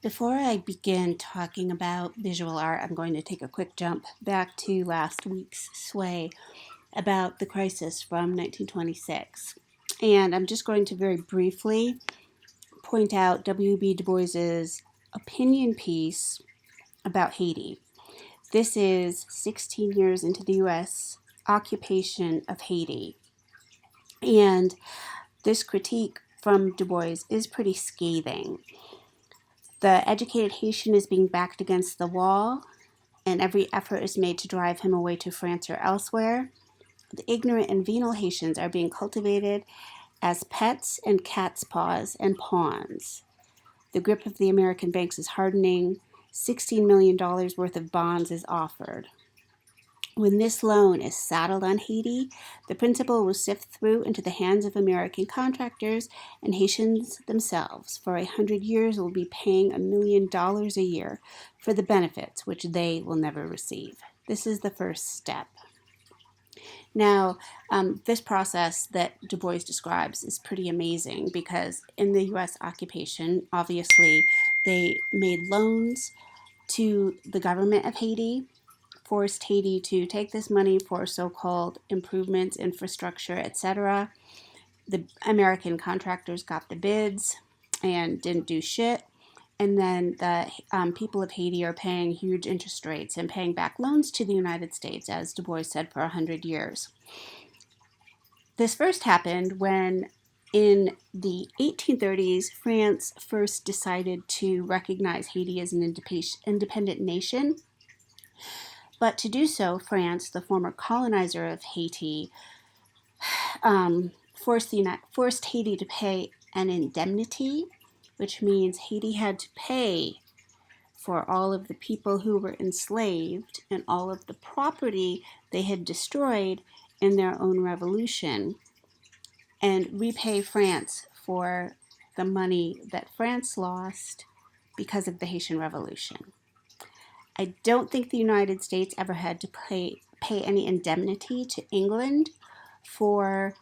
Before I begin talking about visual art, I'm going to take a quick jump back to last week's sway about the crisis from 1926. And I'm just going to very briefly point out W.E.B. Du Bois's opinion piece about Haiti. This is 16 years into the U.S. occupation of Haiti. And this critique from Du Bois is pretty scathing. The educated Haitian is being backed against the wall, and every effort is made to drive him away to France or elsewhere. The ignorant and venal Haitians are being cultivated as pets and cat's paws and pawns. The grip of the American banks is hardening. $16 million worth of bonds is offered. When this loan is saddled on Haiti, the principal will sift through into the hands of American contractors and Haitians themselves. For 100 years, will be paying $1 million a year for the benefits which they will never receive. This is the first step. Now, this process that Du Bois describes is pretty amazing because in the U.S. occupation, obviously, they made loans to the government of Haiti, forced Haiti to take this money for so-called improvements, infrastructure, etc. The American contractors got the bids and didn't do shit. And then the people of Haiti are paying huge interest rates and paying back loans to the United States, as Du Bois said, for 100 years. This first happened when, in the 1830s, France first decided to recognize Haiti as an independent nation. But to do so, France, the former colonizer of Haiti, forced Haiti to pay an indemnity, which means Haiti had to pay for all of the people who were enslaved and all of the property they had destroyed in their own revolution, and repay France for the money that France lost because of the Haitian Revolution. I don't think the United States ever had to pay any indemnity to England for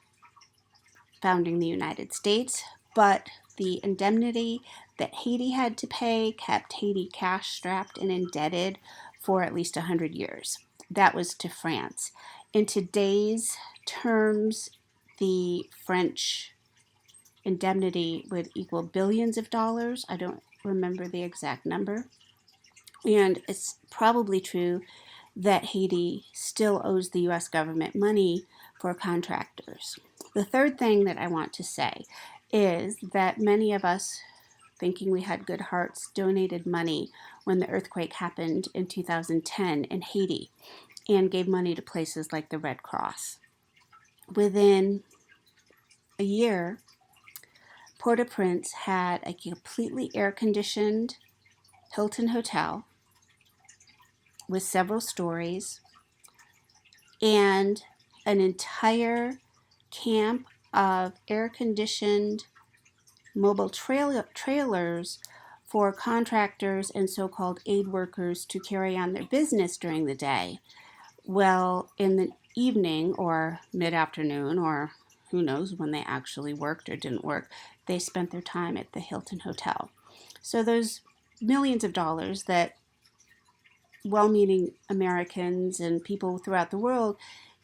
founding the United States, but the indemnity that Haiti had to pay kept Haiti cash-strapped and indebted for at least 100 years. That was to France. In today's terms, the French indemnity would equal billions of dollars. I don't remember the exact number. And it's probably true that Haiti still owes the U.S. government money for contractors. The third thing that I want to say is that many of us, thinking we had good hearts, donated money when the earthquake happened in 2010 in Haiti and gave money to places like the Red Cross. Within a year, Port-au-Prince had a completely air-conditioned Hilton hotel with several stories and an entire camp of air-conditioned mobile trailers for contractors and so-called aid workers to carry on their business during the day. Well, in the evening or mid-afternoon, or who knows when they actually worked or didn't work, they spent their time at the Hilton Hotel. So those millions of dollars that well-meaning Americans and people throughout the world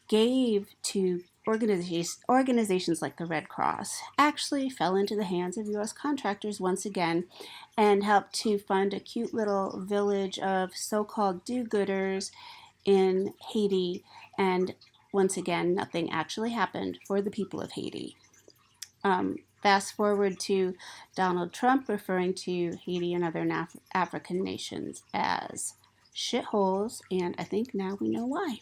gave to organizations like the Red Cross actually fell into the hands of U.S. contractors once again and helped to fund a cute little village of so-called do-gooders in Haiti. And once again, nothing actually happened for the people of Haiti. Fast forward to Donald Trump referring to Haiti and other African nations as shitholes, and I think now we know why.